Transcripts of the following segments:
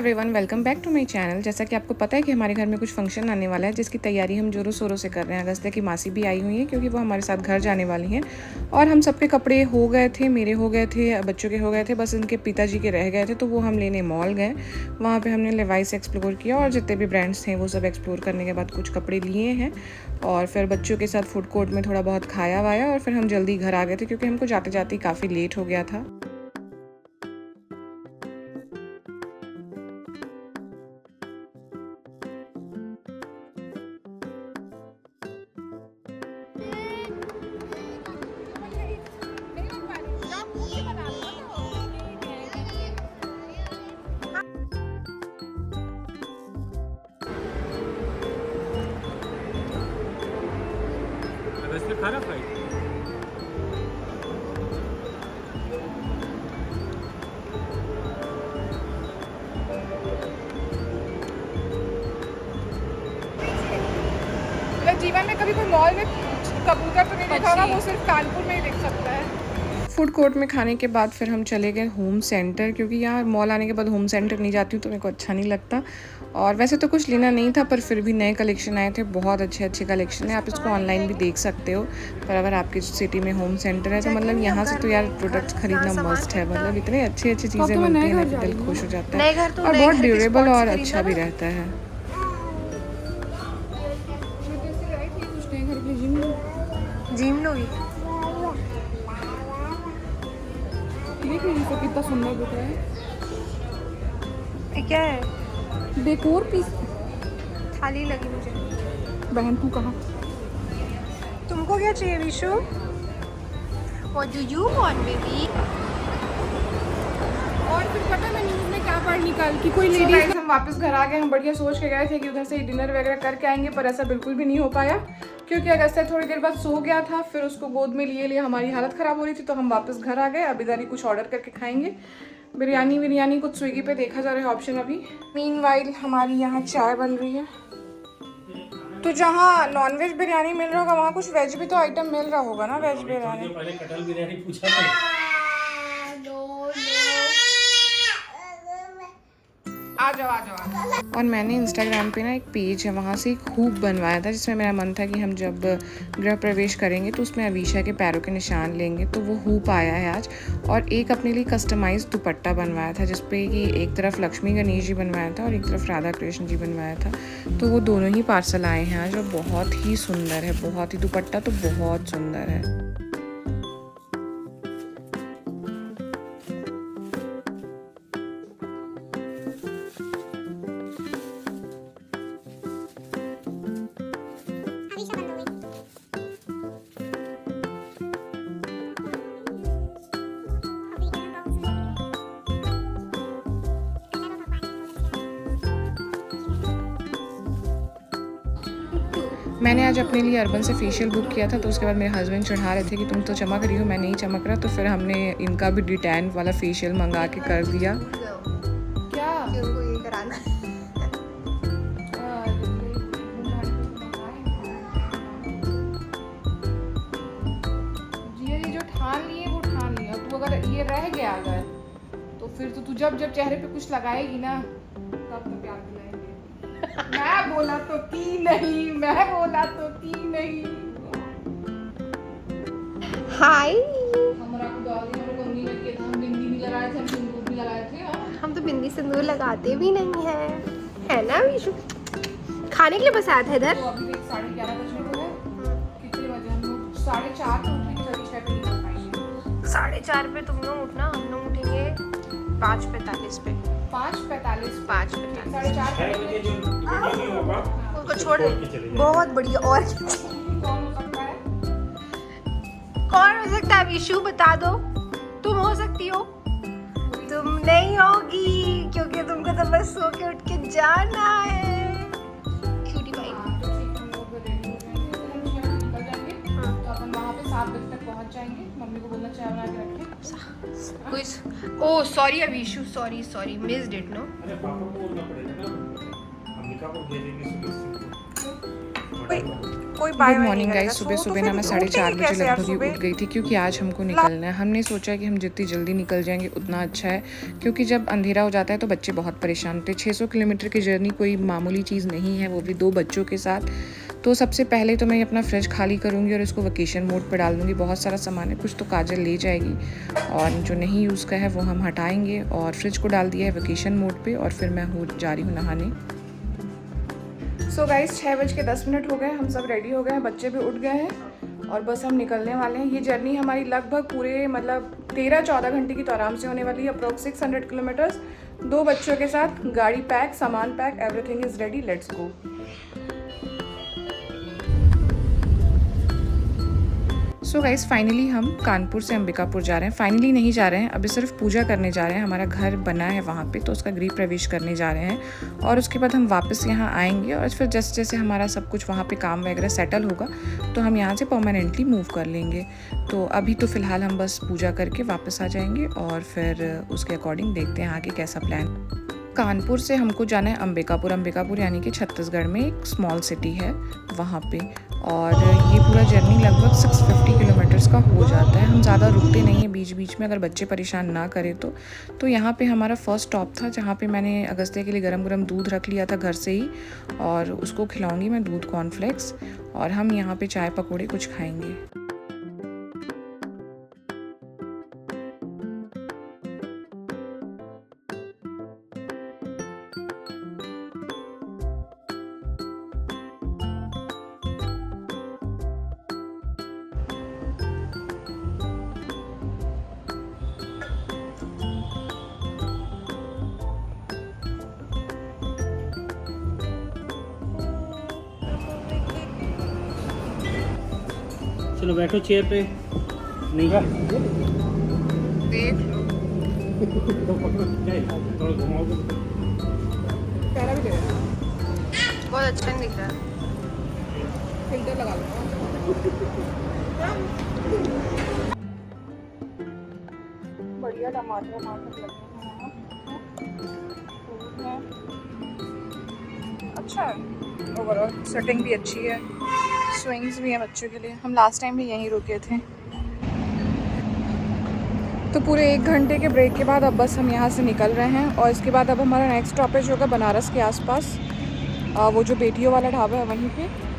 Everyone, welcome back to my channel. जैसा कि आपको पता है कि हमारे घर में कुछ फंक्शन आने वाला है, जिसकी तैयारी हम जोरों शोरों से कर रहे हैं। अगस्त्या की मासी भी आई हुई है क्योंकि वो हमारे साथ घर जाने वाली हैं। और हम सबके कपड़े हो गए थे, मेरे हो गए थे, बच्चों के हो गए थे, बस इनके पिताजी के रह गए थे। तो वो हम लेने मॉल गए। वहाँ पर हमने लेवाइस एक्सप्लोर किया और जितने भी ब्रांड्स थे वो सब एक्सप्लोर करने के बाद कुछ कपड़े लिए हैं। और फिर बच्चों के साथ फूड कोर्ट में थोड़ा बहुत खाया वाया और फिर हम जल्दी घर आ गए थे क्योंकि हमको जाते जाते काफ़ी लेट हो गया था। वैसे खाना फ्राई जीवन में कभी कोई मॉल में कबूतर तो नहीं देखा होगा, वो सिर्फ कानपुर में ही देख सकता है। फूड कोर्ट में खाने के बाद फिर हम चले गए होम सेंटर, क्योंकि यहाँ मॉल आने के बाद होम सेंटर नहीं जाती हूँ तो मेरे को अच्छा नहीं लगता। और वैसे तो कुछ लेना नहीं था, पर फिर भी नए कलेक्शन आए थे, बहुत अच्छे अच्छे कलेक्शन है। आप इसको ऑनलाइन भी देख सकते हो, पर अगर आपकी सिटी में होम सेंटर है तो मतलब यहाँ से तो यार प्रोडक्ट्स खरीदना मस्ट है। मतलब इतने अच्छी अच्छी चीज़ें मिलती हैं ना, दिल खुश हो जाता है और बहुत ड्यूरेबल और अच्छा भी रहता है। जिम लोगी देख लीजिए तो कितना सुंदर दिख रहा है। ये क्या है? डेकोर पीस थाली लगी मुझे। बहन तू कहाँ? तुमको क्या चाहिए Vishu? What do you want, baby? और फिर पता है मैं न्यूज़ में क्या पढ़ निकाल कि कोई लेडीज हम वापस घर आ गए। हम बढ़िया सोच के गए थे कि उधर से डिनर वगैरह करके आएंगे, पर ऐसा बिल्कुल भी नहीं हो पाया क्योंकि अगस्त्या थोड़ी देर बाद सो गया था। फिर उसको गोद में लिए हमारी हालत ख़राब हो रही थी, तो हम वापस घर आ गए। अब इधर ही कुछ ऑर्डर करके खाएंगे। बिरयानी कुछ स्विगी पे देखा जा रहा है ऑप्शन अभी। मीनवाइल हमारी यहाँ चाय बन रही है। तो जहाँ नॉनवेज बिरयानी मिल रहा होगा वहाँ कुछ वेज भी तो आइटम मिल रहा होगा ना? वेज बिरयानी पहले कटहल बिरयानी पूछा था। आ जाओ। और मैंने इंस्टाग्राम पे ना एक पेज है, वहाँ से एक हूप बनवाया था जिसमें मेरा मन था कि हम जब गृह प्रवेश करेंगे तो उसमें अवीशा के पैरों के निशान लेंगे। तो वो हूप आया है आज। और एक अपने लिए कस्टमाइज दुपट्टा बनवाया था जिसपे कि एक तरफ लक्ष्मी गणेश जी बनवाया था और एक तरफ राधा कृष्ण जी बनवाया था। तो वो दोनों ही पार्सल आए हैं आज और बहुत ही सुंदर है, बहुत ही दुपट्टा तो बहुत सुंदर है। मैंने आज अपने लिए अर्बन से फेशियल बुक किया था, तो उसके बाद मेरे हस्बैंड चढ़ा रहे थे कि तुम तो चमक रही हो, मैं नहीं चमक रहा। तो फिर हमने इनका भी डिटैन वाला फेशियल मंगा के कर दिया। क्या ये कराना? ये जो ठान लिए वो ठान लिया। तू अगर ये रह गया अगर तो फिर तो तू जब चेहरे पे कुछ लगाएगी ना तब तो प्यार दिलाएंगे। मैं बोला तो की नहीं, मैं बोला तो की नहीं। हाय, हमारा मम्मी ने किया था, हम बिंदी भी लगाए थे, हम सिंदूर भी लगाए थे। हम तो बिंदी सिंदूर लगाते भी नहीं है ना विशु? खाने के लिए बस आया था इधर। तो अभी देख 11:30 बजने को है। कितने बजे हम लोग? 4:30 पे उठेंगे, कभी 6 पे नहीं पाएंगे। 4:30 पे तुम लोग उठना, हम लोग उठेंगे 5:45 पे। 5:45 5:45 4:30 6 बजे जो नहीं होगा उनको छोड़। बहुत बढ़िया। और कौन हो सकता है? कौन हो सकता है विशु? बता दो। तुम हो सकती हो। तुम नहीं होगी क्योंकि तुमको तो बस सो के उठ के जाना है। क्यूटी भाई। तो ठीक, हम लोग रेडी हो जाएंगे, तो हम 6 बजे निकल जाएंगे। तो अपन वहाँ पे 7 बजे तक पहुँच जाएंगे। मम्मी को बोलना चाय बना के रखें। कोई oh sorry Avishu, sorry missed it. No, अरे पापा को बोलना पड़ेगा ना, अम्मिका को भेजेंगे सुबह से। कोई बाय गुड मॉर्निंग गाइस। सुबह सुबह ना मैं 4:30 बजे लगभग ही उठ गई थी क्योंकि आज हमको निकलना है। हमने सोचा कि हम जितनी जल्दी निकल जाएंगे उतना अच्छा है, क्योंकि जब अंधेरा हो जाता है तो बच्चे बहुत परेशान होते हैं। 600 किलोमीटर की जर्नी कोई मामूली चीज़ नहीं है, वो भी 2 बच्चों के साथ। तो सबसे पहले तो मैं अपना फ्रिज खाली करूँगी और इसको वेकेशन मोड पर डाल दूँगी। बहुत सारा सामान है, कुछ तो काजल ले जाएगी और जो नहीं यूज़ का है वो हम हटाएंगे। और फ्रिज को डाल दिया है वेकेशन मोड पे और फिर मैं जा रही हूँ नहाने। सो गाइस 6:10 हो गए, हम सब रेडी हो गए हैं, बच्चे भी उठ गए हैं और बस हम निकलने वाले हैं। ये जर्नी हमारी लगभग पूरे मतलब 13-14 घंटे की तो आराम से होने वाली है। अप्रॉक्स 600 किलोमीटर्स, 2 बच्चों के साथ, गाड़ी पैक, सामान pack, everything is ready, let's go. So guys finally हम कानपुर से अंबिकापुर जा रहे हैं। फाइनली नहीं जा रहे हैं, अभी सिर्फ पूजा करने जा रहे हैं। हमारा घर बना है वहाँ पे, तो उसका गृह प्रवेश करने जा रहे हैं और उसके बाद हम वापस यहाँ आएंगे और फिर जैसे जैसे हमारा सब कुछ वहाँ पे काम वगैरह सेटल होगा तो हम यहाँ से परमानेंटली मूव कर लेंगे। तो अभी तो फ़िलहाल हम बस पूजा करके वापस आ जाएंगे और फिर उसके अकॉर्डिंग देखते हैं आगे कैसा प्लान। कानपुर से हमको जाना है अंबिकापुर। अंबिकापुर यानी कि छत्तीसगढ़ में एक स्मॉल सिटी है वहाँ पे, और ये पूरा जर्नी लगभग 650 किलोमीटर्स का हो जाता है। हम ज़्यादा रुकते नहीं हैं बीच बीच में, अगर बच्चे परेशान ना करें तो यहाँ पे हमारा फर्स्ट स्टॉप था जहाँ पे मैंने अगस्त्य के लिए गरम गरम दूध रख लिया था घर से ही, और उसको खिलाऊंगी मैं दूध कॉर्नफ्लेक्स, और हम यहाँ पे चाय पकौड़े कुछ खाएंगे। चलो बैठो चेयर पे। नहीं देख लो, थोड़ा घुमाओगे पैरा भी दे रहा है, बहुत अच्छा नहीं दिख रहा है। फिल्टर लगा लो। बढ़िया टमाटर लगे हैं, अच्छा है। ओवरऑल सेटिंग भी अच्छी है, स्विंग्स भी हैं बच्चों के लिए। हम लास्ट टाइम भी यहीं रुके थे। तो पूरे 1 घंटे के ब्रेक के बाद अब बस हम यहाँ से निकल रहे हैं और इसके बाद अब हमारा नेक्स्ट स्टॉपेज होगा बनारस के आसपास, वो जो बेटियों वाला ढाबा है वहीं पे।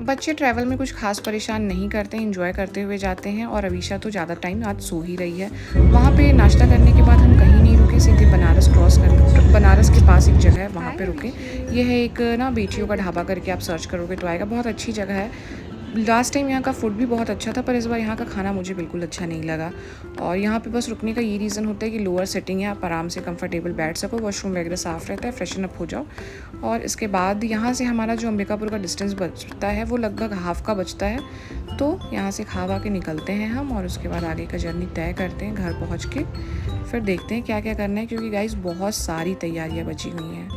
बच्चे ट्रैवल में कुछ खास परेशान नहीं करते, एंजॉय करते हुए जाते हैं। और अवीशा तो ज़्यादा टाइम आज सो ही रही है। वहाँ पे नाश्ता करने के बाद हम कहीं नहीं रुके, सीधे बनारस क्रॉस कर, बनारस के पास एक जगह है वहाँ पे रुके। ये है एक ना बेटियों का ढाबा करके आप सर्च करोगे तो आएगा, बहुत अच्छी जगह है। लास्ट टाइम यहाँ का फूड भी बहुत अच्छा था, पर इस बार यहाँ का खाना मुझे बिल्कुल अच्छा नहीं लगा। और यहाँ पे बस रुकने का ये रीज़न होता है कि लोअर सेटिंग है, आप आराम से कंफर्टेबल बैठ सको, वॉशरूम वगैरह साफ़ रहता है, फ्रेशन अप हो जाओ। और इसके बाद यहाँ से हमारा जो अंबिकापुर का डिस्टेंस बचता है वो लगभग हाफ का बचता है। तो यहाँ से खा के निकलते हैं हम और उसके बाद आगे का जर्नी तय करते हैं। घर पहुँच के फिर देखते हैं क्या क्या करना है, क्योंकि गाइस बहुत सारी तैयारियाँ बची हुई हैं।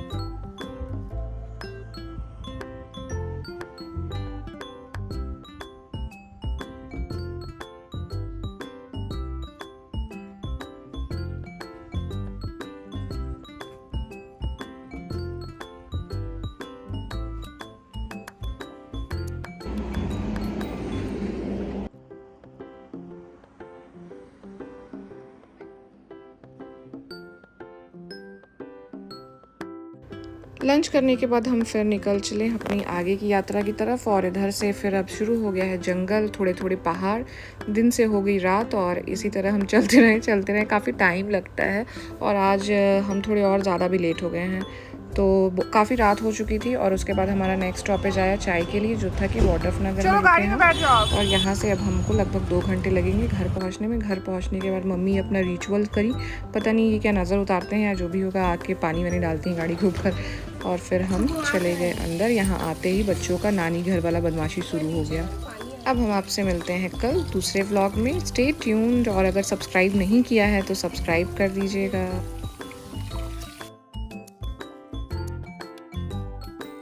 लंच करने के बाद हम फिर निकल चले अपनी आगे की यात्रा की तरफ। और इधर से फिर अब शुरू हो गया है जंगल, थोड़े थोड़े पहाड़, दिन से हो गई रात और इसी तरह हम चलते रहे। काफ़ी टाइम लगता है और आज हम थोड़े और ज़्यादा भी लेट हो गए हैं, तो काफ़ी रात हो चुकी थी। और उसके बाद हमारा नेक्स्ट स्टॉपेज आया चाय के लिए, जो था कि वाटरफनगर में रुके हैं। और यहाँ से अब हमको लगभग 2 घंटे लगेंगे घर पहुँचने में। घर पहुँचने के बाद मम्मी अपना रिचुअल करी, पता नहीं ये क्या नज़र उतारते हैं या जो भी होगा, आके पानी वानी डालती हैं गाड़ी के ऊपर। और फिर हम चले गए अंदर। यहाँ आते ही बच्चों का नानी घर वाला बदमाशी शुरू हो गया। अब हम आपसे मिलते हैं कल दूसरे व्लॉग में। स्टे ट्यून्ड, और अगर सब्सक्राइब नहीं किया है तो सब्सक्राइब कर दीजिएगा।